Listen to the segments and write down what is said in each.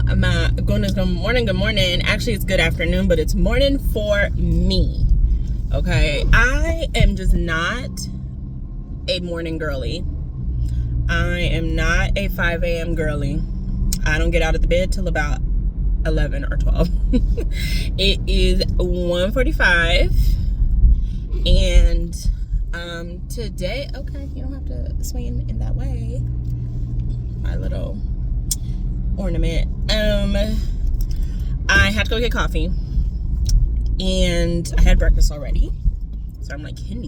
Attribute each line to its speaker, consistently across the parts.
Speaker 1: Good morning. Actually, it's good afternoon, but it's morning for me. Okay, I am just not a morning girly. I am not a 5 a.m. girly. I don't get out of the bed till about 11 or 12. It is 1:45, and today, okay, you don't have to swing in that way. My little ornament. I had to go get coffee, and I had breakfast already, so I'm like hitting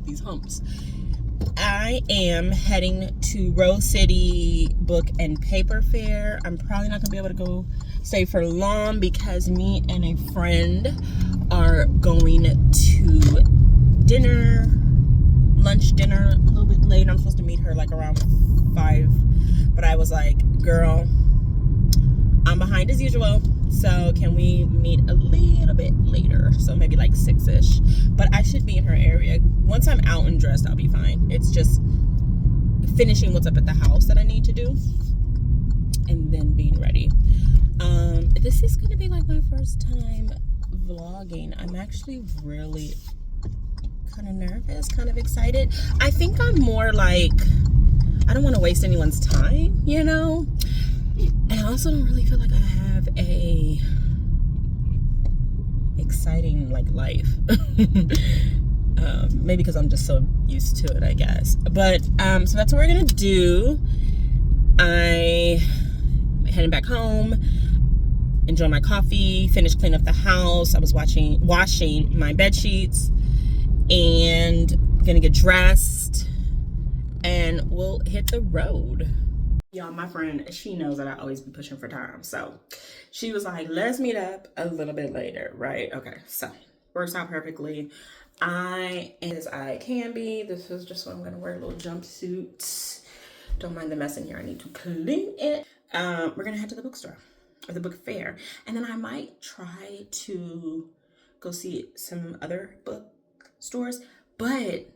Speaker 1: these humps. I am heading to Rose City Book and Paper Fair. I'm probably not gonna be able to go stay for long because me and a friend are going to lunch dinner a little bit late. I'm supposed to meet her like around 5, but I was like, girl, I'm behind as usual, so can we meet a little bit later? So maybe like 6-ish, but I should be in her area. Once I'm out and dressed, I'll be fine. It's just finishing what's up at the house that I need to do and then being ready. This is gonna be like my first time vlogging. I'm actually really kind of nervous, kind of excited. I think I'm more like, I don't want to waste anyone's time, you know? And I also don't really feel like I have a exciting like life. Maybe because I'm just so used to it, I guess. But so that's what we're gonna do. I'm heading back home, enjoy my coffee, finish cleaning up the house. I was washing my bed sheets, and gonna get dressed, and we'll hit the road. Y'all, my friend, she knows that I always be pushing for time. So she was like, let's meet up a little bit later, right? Okay, so works out perfectly. As I can be. This is just what I'm gonna wear, a little jumpsuit. Don't mind the mess in here. I need to clean it. We're gonna head to the bookstore, or the book fair. And then I might try to go see some other bookstores. But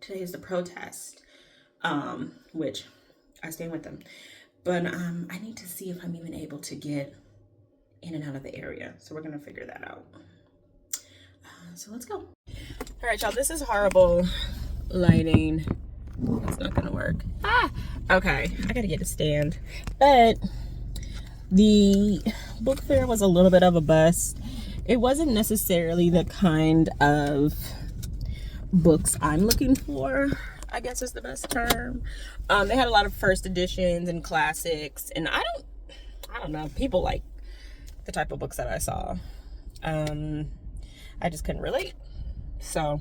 Speaker 1: today is the protest, which I stand with them, but I need to see if I'm even able to get in and out of the area, so we're gonna figure that out. So let's go. All right, y'all, this is horrible lighting. It's not gonna work. Okay, I gotta get a stand. But the book fair was a little bit of a bust. It wasn't necessarily the kind of books I'm looking for, I guess is the best term. They had a lot of first editions and classics, and I don't know, people like the type of books that I saw. I just couldn't relate, so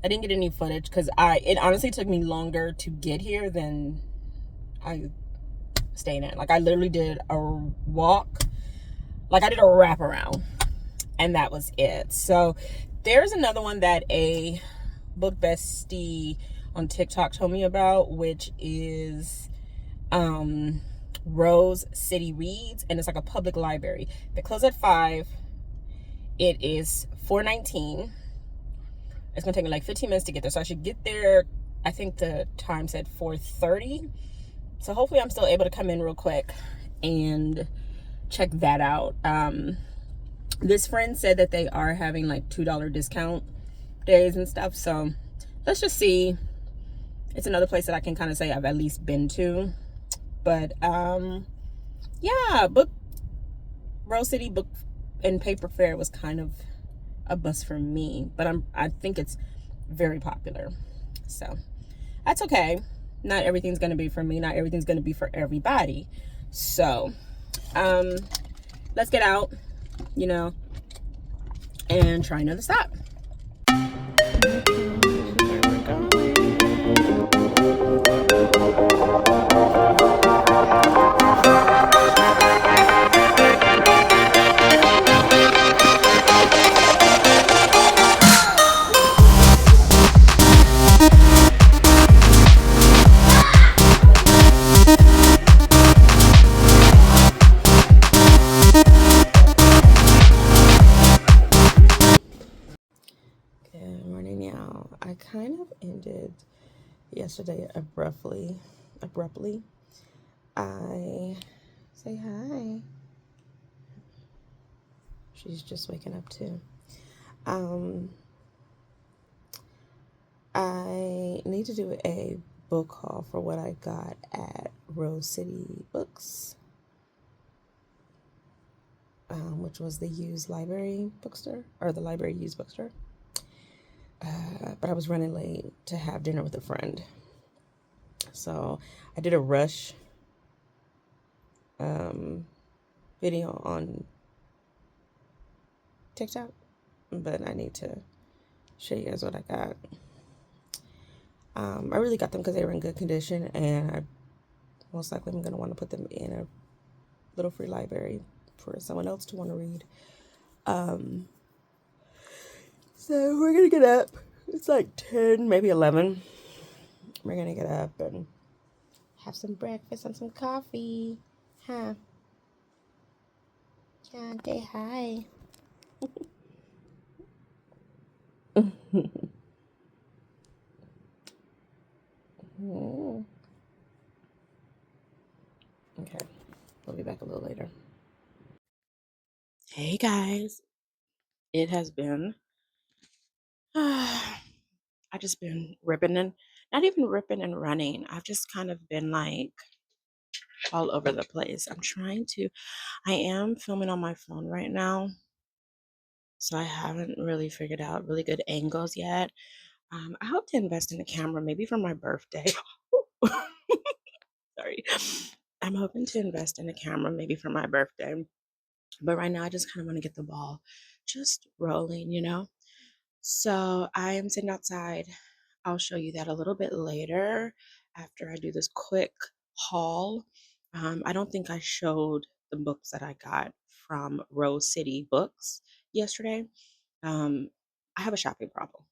Speaker 1: I didn't get any footage because it honestly took me longer to get here than I stayed in. Like, I literally did a walk, like I did a wraparound, and that was it. So there's another one that a book bestie on TikTok told me about, which is Rose City Reads, and it's like a public library. They close at 5. It is $4.19. It's gonna take me like 15 minutes to get there, so I should get there. I think the time said 4:30, so hopefully I'm still able to come in real quick and check that out. This friend said that they are having like $2 discount days and stuff, so let's just see. It's another place that I can kind of say I've at least been to. But yeah, Rose City Book and Paper Fair was kind of a bust for me, but I think it's very popular, so that's okay. Not everything's gonna be for me, not everything's gonna be for everybody. So let's get out, you know, and try another stop. Good morning, y'all. I kind of ended yesterday abruptly. I say hi. She's just waking up too. I need to do a book haul for what I got at Rose City Books, which was the used library bookstore, or the library used bookstore. But I was running late to have dinner with a friend. So I did a rush video on TikTok, but I need to show you guys what I got. I really got them because they were in good condition, and I most likely I'm going to want to put them in a little free library for someone else to want to read. So we're going to get up. It's like 10, maybe 11. We're going to get up and have some breakfast and some coffee. Huh? Yeah, say hi. Okay, we'll be back a little later. Hey guys, it has been, I just been ripping and, not even ripping and running. I've just kind of been like all over the place. I am filming on my phone right now, so I haven't really figured out really good angles yet. I hope to invest in a camera maybe for my birthday. Sorry. I'm hoping to invest in a camera maybe for my birthday. But right now, I just kind of want to get the ball just rolling, you know? So I am sitting outside. I'll show you that a little bit later after I do this quick haul. I don't think I showed the books that I got from Rose City Books yesterday. I have a shopping problem.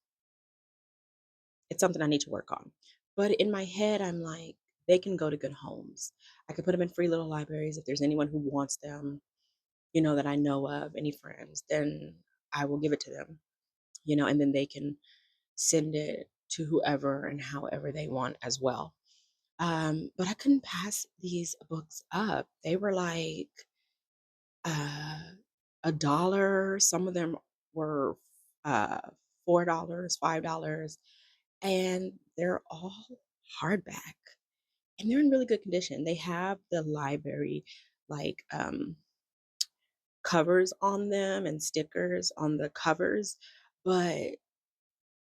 Speaker 1: It's something I need to work on. But in my head, I'm like, they can go to good homes. I could put them in free little libraries if there's anyone who wants them, you know, that I know of, any friends, then I will give it to them, you know, and then they can send it to whoever and however they want as well. But I couldn't pass these books up. They were like $1. Some of them were uh, $4, $5, and they're all hardback, and they're in really good condition. They have the library like covers on them and stickers on the covers, but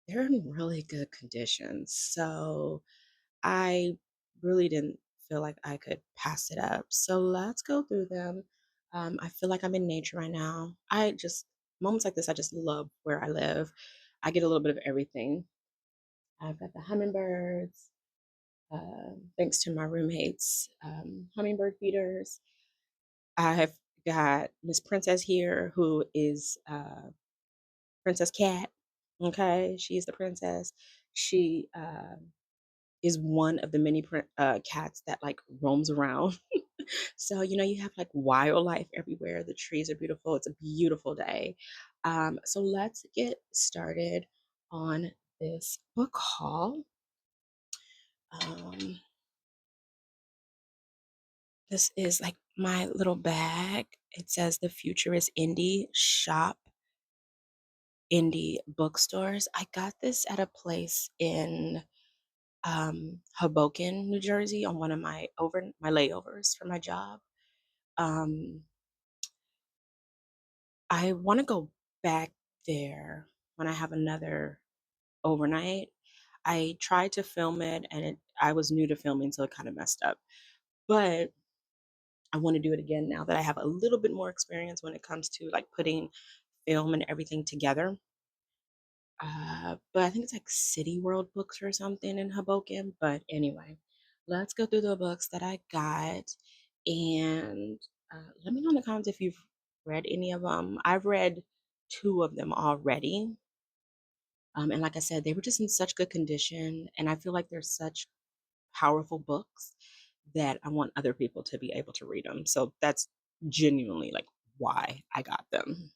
Speaker 1: they're in really good condition. So I really didn't feel like I could pass it up. So let's go through them. I feel like I'm in nature right now. Moments like this, I just love where I live. I get a little bit of everything. I've got the hummingbirds, thanks to my roommates, hummingbird feeders. I've got Miss Princess here, who is Princess Cat. Okay, she's the princess. She is one of the many cats that like roams around. So you know you have like wildlife everywhere. The trees are beautiful. It's a beautiful day. So let's get started on this book haul. Um, this is like my little bag. It says the future is indie. Shop indie bookstores. I got this at a place in Hoboken, New Jersey, on one of my layovers for my job. I want to go back there when I have another overnight. I tried to film it, and I was new to filming, so it kind of messed up. But I want to do it again now that I have a little bit more experience when it comes to like putting film and everything together. But I think it's like City World Books or something in Hoboken. But anyway, let's go through the books that I got, and let me know in the comments if you've read any of them. I've read 2 of them already. And like I said, they were just in such good condition, and I feel like they're such powerful books that I want other people to be able to read them. So that's genuinely like why I got them.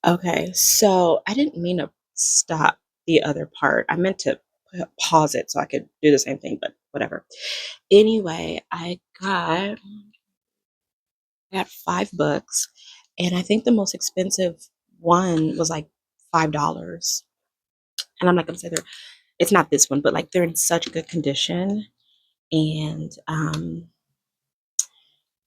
Speaker 1: Okay, so I didn't mean to stop the other part. I meant to pause it so I could do the same thing, but whatever. Anyway, I got 5 books, And I think the most expensive one was like $5. And I'm not gonna say it's not this one, but like they're in such good condition. And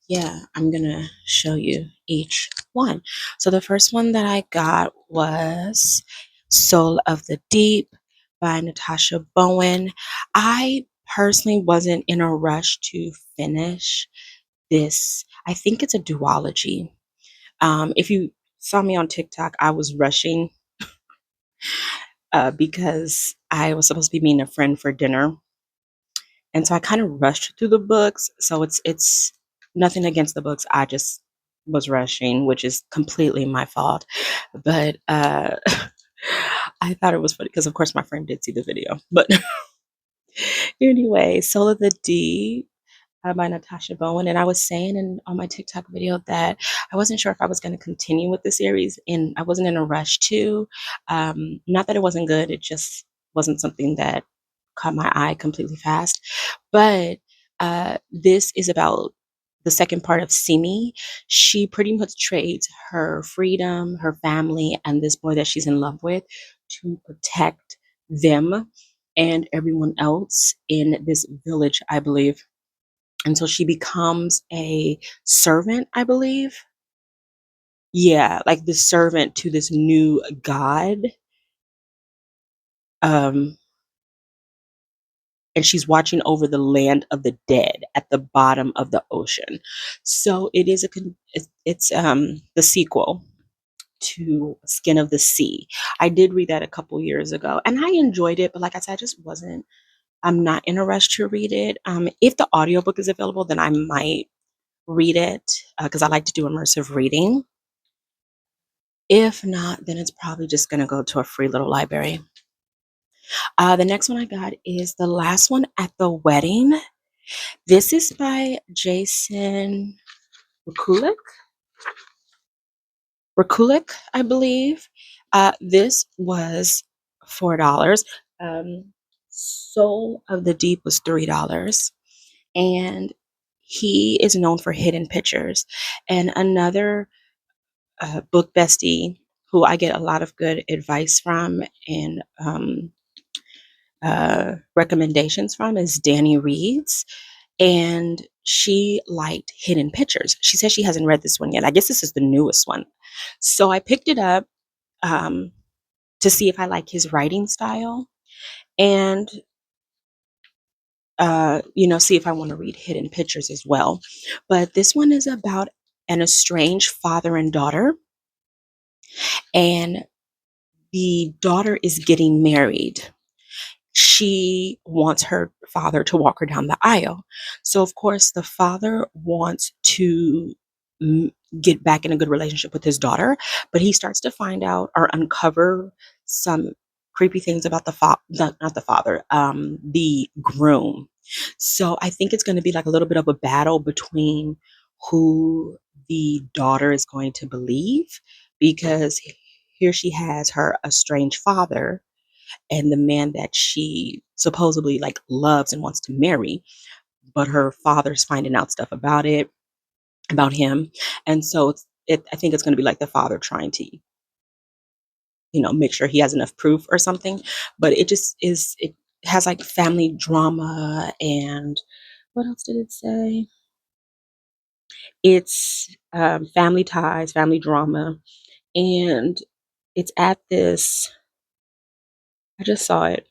Speaker 1: yeah, I'm gonna show you each one. So the first one that I got was Soul of the Deep by Natasha Bowen. I personally wasn't in a rush to finish this. I think it's a duology. If you saw me on TikTok, I was rushing because I was supposed to be meeting a friend for dinner, and so I kind of rushed through the books. So it's nothing against the books. I just was rushing, which is completely my fault. But I thought it was funny because, of course, my friend did see the video. But anyway, Soul of the Deep by Natasha Bowen. And I was saying on my TikTok video that I wasn't sure if I was going to continue with the series, and I wasn't in a rush to. Not that it wasn't good, it just wasn't something that caught my eye completely fast. But this is about the second part of Simi. She pretty much trades her freedom, her family, and this boy that she's in love with to protect them and everyone else in this village, I believe. And so she becomes a servant, I believe. Yeah, like the servant to this new god. Um, and she's watching over the land of the dead at the bottom of the ocean. So it is it's the sequel to Skin of the Sea. I did read that a couple years ago and I enjoyed it, but like I said, I just wasn't I'm not in a rush to read it. If the audiobook is available, then I might read it because I like to do immersive reading. If not, then it's probably just going to go to a free little library. The next one I got is The Last One at the Wedding. This is by Jason Rekulik. Rekulik, I believe. This was $4. Soul of the Deep was $3. And he is known for hidden pictures. And another book bestie who I get a lot of good advice from and recommendations from is Danny Reeds. And she liked Hidden Pictures. She says she hasn't read this one yet. I guess this is the newest one. So I picked it up um, to see if I like his writing style and, see if I want to read Hidden Pictures as well. But this one is about an estranged father and daughter. And the daughter is getting married. She wants her father to walk her down the aisle. So, of course, the father wants to get back in a good relationship with his daughter, but he starts to find out or uncover some creepy things about not the father, the groom. So, I think it's going to be like a little bit of a battle between who the daughter is going to believe because here she has her estranged father and the man that she supposedly like loves and wants to marry, but her father's finding out stuff about him. And so I think it's going to be like the father trying to make sure he has enough proof or something. But it has like family drama. And what else did it say? It's family ties, family drama. And it's at this, I just saw it,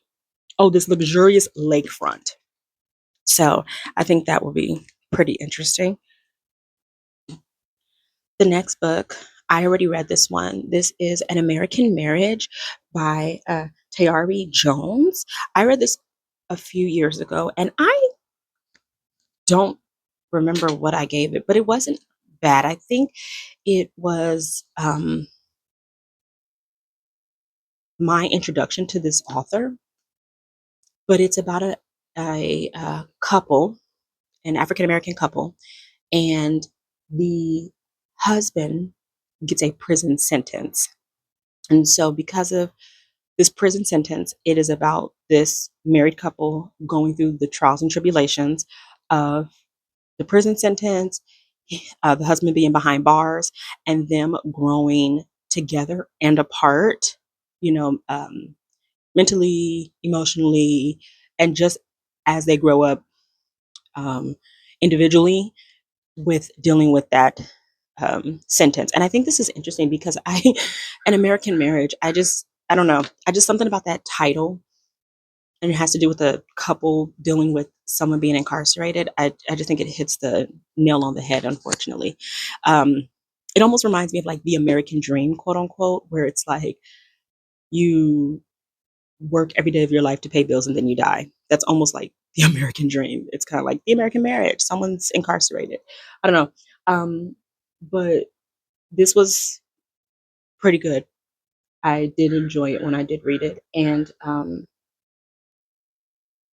Speaker 1: this luxurious lakefront. So I think that will be pretty interesting. The next book, I already read this one. This is An American Marriage by Tayari Jones. I read this a few years ago, and I don't remember what I gave it, but it wasn't bad. I think it was my introduction to this author, but it's about a couple, an African American couple, and the husband gets a prison sentence. And so, because of this prison sentence, it is about this married couple going through the trials and tribulations of the prison sentence, the husband being behind bars and them growing together and apart, you know, mentally, emotionally, and just as they grow up um, individually with dealing with that sentence. And I think this is interesting because an American Marriage, I don't know, I just something about that title, and it has to do with a couple dealing with someone being incarcerated. I just think it hits the nail on the head, unfortunately. Um, it almost reminds me of like the American dream, quote unquote, where it's like you work every day of your life to pay bills and then you die. That's almost like the American dream. It's kind of like the American Marriage. Someone's incarcerated. I don't know. But this was pretty good. I did enjoy it when I did read it. And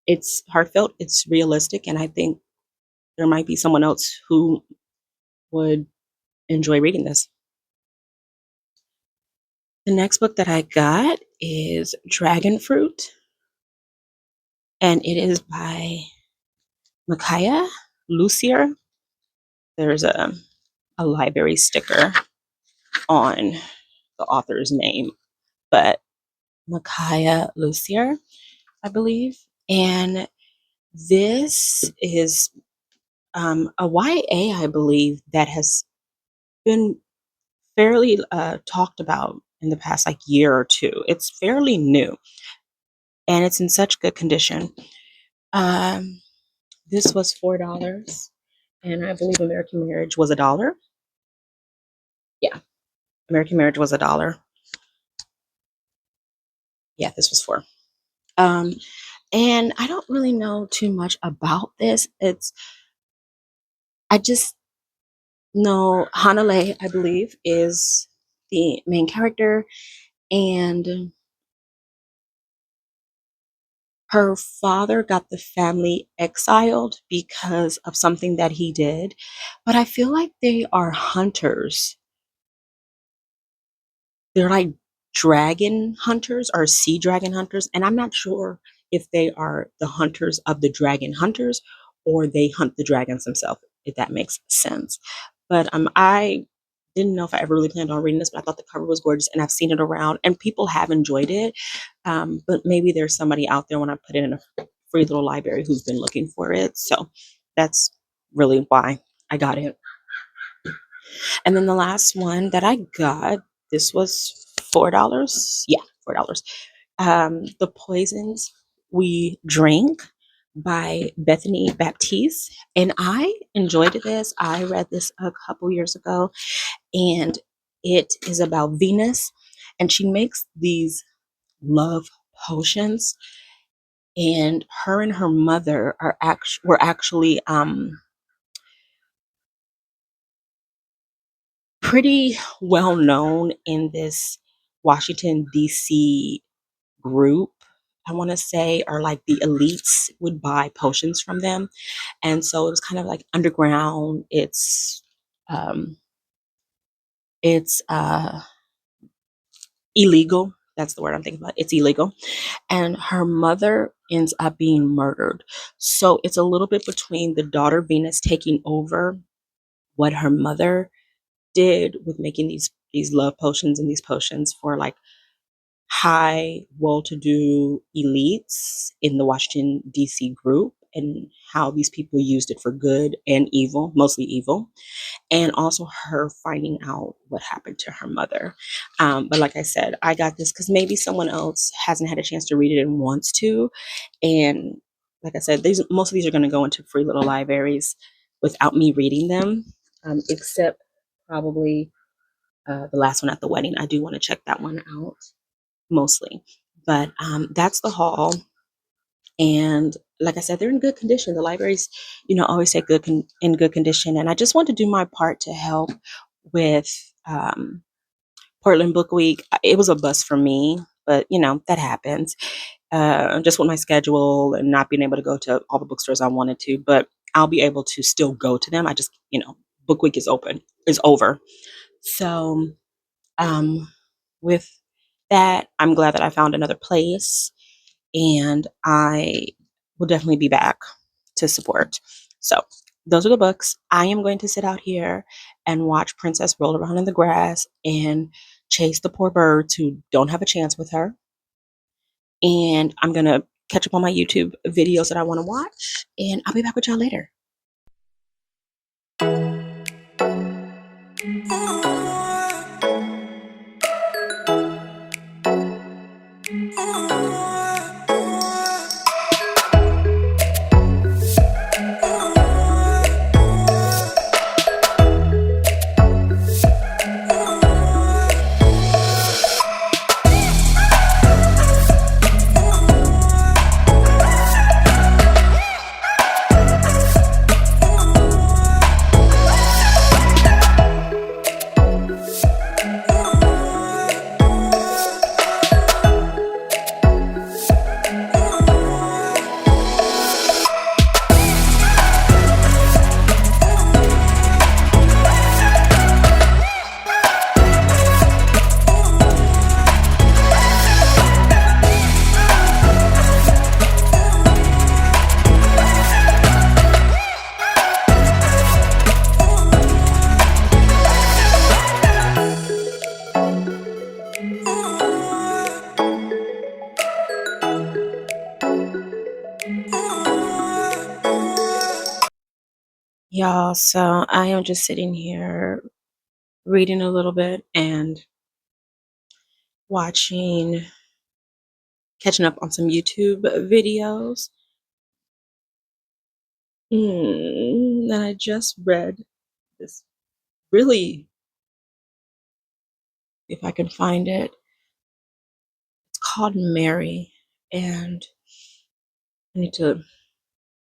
Speaker 1: it's heartfelt, it's realistic, and I think there might be someone else who would enjoy reading this. The next book that I got is Dragon Fruit, and it is by Micaiah Lucier. There's a library sticker on the author's name, but Micaiah Lucier, I believe. And this is a YA, I believe, that has been fairly talked about in the past like year or two. It's fairly new and it's in such good condition. Um, this was $4, and I believe American Marriage was $1. Yeah, American Marriage was $1. Yeah, this was 4. Um, and I don't really know too much about this. I just know Hanalei, I believe, is the main character, and her father got the family exiled because of something that he did. But I feel like they are hunters. They're like dragon hunters or sea dragon hunters. And I'm not sure if they are the hunters of the dragon hunters or they hunt the dragons themselves, if that makes sense. But I didn't know if I ever really planned on reading this, but I thought the cover was gorgeous and I've seen it around and people have enjoyed it. But maybe there's somebody out there when I put it in a free little library who's been looking for it. So that's really why I got it. And then the last one that I got, this was $4. Yeah, $4. The Poisons We Drink by Bethany Baptiste. And I enjoyed this. I read this a couple years ago, and it is about Venus, and she makes these love potions. And her mother were actually pretty well known in this Washington, D.C. group, I want to say, or like the elites would buy potions from them. And so it was kind of like underground. Um, it's illegal. That's the word I'm thinking about. It's illegal. And her mother ends up being murdered. So it's a little bit between the daughter Venus taking over what her mother did with making these love potions and these potions for like high, well-to-do elites in the Washington, D.C. group, and how these people used it for good and evil, mostly evil, and also her finding out what happened to her mother. But like I said, I got this because maybe someone else hasn't had a chance to read it and wants to. And like I said, most of these are going to go into free little libraries without me reading them, except probably the last one at the wedding. I do want to check that one out mostly. But that's the haul. And like I said, they're in good condition. The libraries, always say in good condition. And I just want to do my part to help with Portland Book Week. It was a bust for me, but that happens. Just with my schedule and not being able to go to all the bookstores I wanted to, but I'll be able to still go to them. I just, Book Week is over. So with that, I'm glad that I found another place, and I will definitely be back to support. So those are the books. I am going to sit out here and watch Princess roll around in the grass and chase the poor birds who don't have a chance with her. And I'm going to catch up on my YouTube videos that I want to watch. And I'll be back with y'all later. Y'all, so I am just sitting here reading a little bit and catching up on some YouTube videos. And I just read this really, if I can find it, it's called Mary. And I need to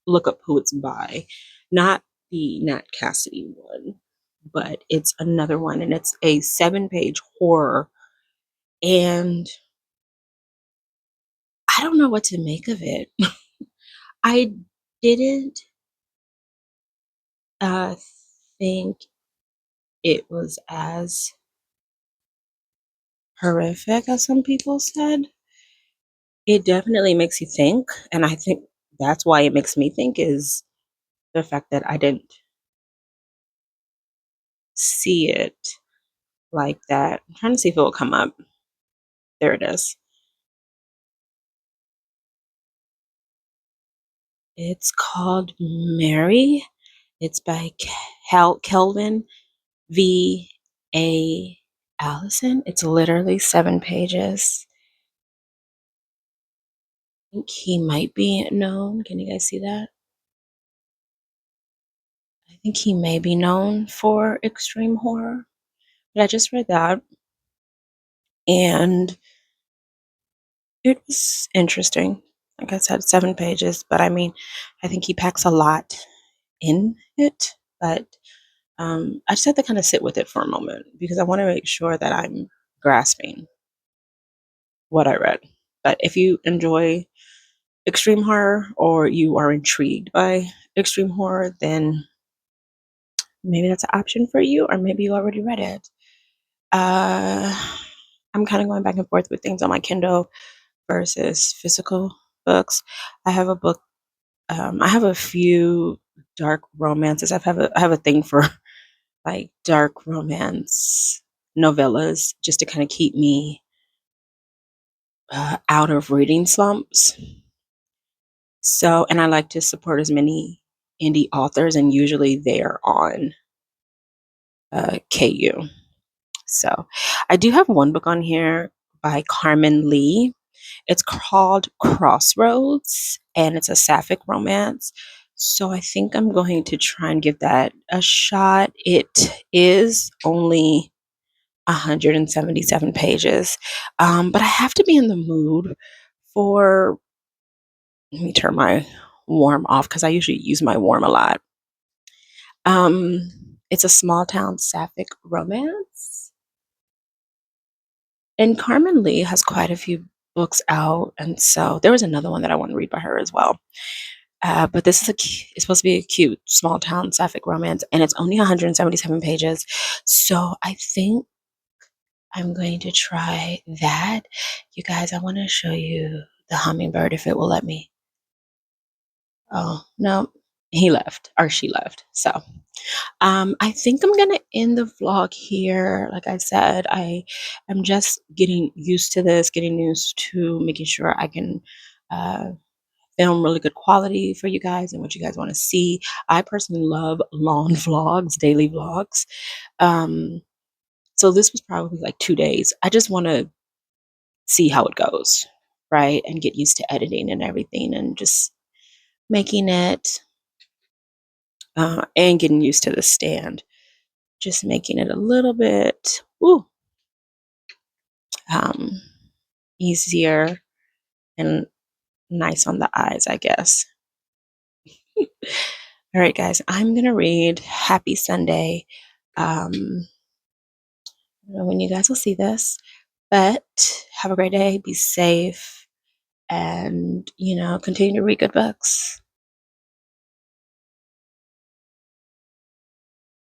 Speaker 1: look up who it's by. Not the Nat Cassidy one, but it's another one. And it's a 7-page horror. And I don't know what to make of it. I didn't think it was as horrific as some people said. It definitely makes you think, and I think that's why it makes me think is the fact that I didn't see it like that. I'm trying to see if it will come up. There it is. It's called Mary. It's by Kelvin V. A. Allison. It's literally 7 pages. I think he might be known. Can you guys see that? I think he may be known for extreme horror. But I just read that and it was interesting. Like I said, 7 pages, but I mean, I think he packs a lot in it. But I just had to kind of sit with it for a moment because I want to make sure that I'm grasping what I read. But if you enjoy extreme horror or you are intrigued by extreme horror, then maybe that's an option for you, or maybe you already read it. I'm kind of going back and forth with things on my Kindle versus physical books. I have a book. I have a few dark romances. I have a thing for like dark romance novellas just to kind of keep me out of reading slumps. So, and I like to support as many indie authors, and usually they're on KU. So, I do have one book on here by Carmen Lee. It's called Crossroads, and it's a sapphic romance. So I think I'm going to try and give that a shot. It is only 177 pages, but I have to be in the mood for. Let me turn my warm off because I usually use my warm a lot. It's a small town sapphic romance. And Carmen Lee has quite a few books out, and so there was another one that I want to read by her as well. But this is it's supposed to be a cute small town sapphic romance, and it's only 177 pages. So I think I'm going to try that. You guys, I want to show you the hummingbird if it will let me. Oh, no, he left or she left. So I think I'm gonna end the vlog here. Like I said, I am just getting used to this, getting used to making sure I can uh, film really good quality for you guys and what you guys want to see. I personally love long vlogs, daily vlogs. Um, so this was probably like 2 days. I just want to see how it goes, right? And get used to editing and everything and just making it and getting used to the stand. Just making it a little bit um, easier and nice on the eyes, I guess. All right, guys, I'm going to read. Happy Sunday. I don't know when you guys will see this, but have a great day. Be safe and, continue to read good books.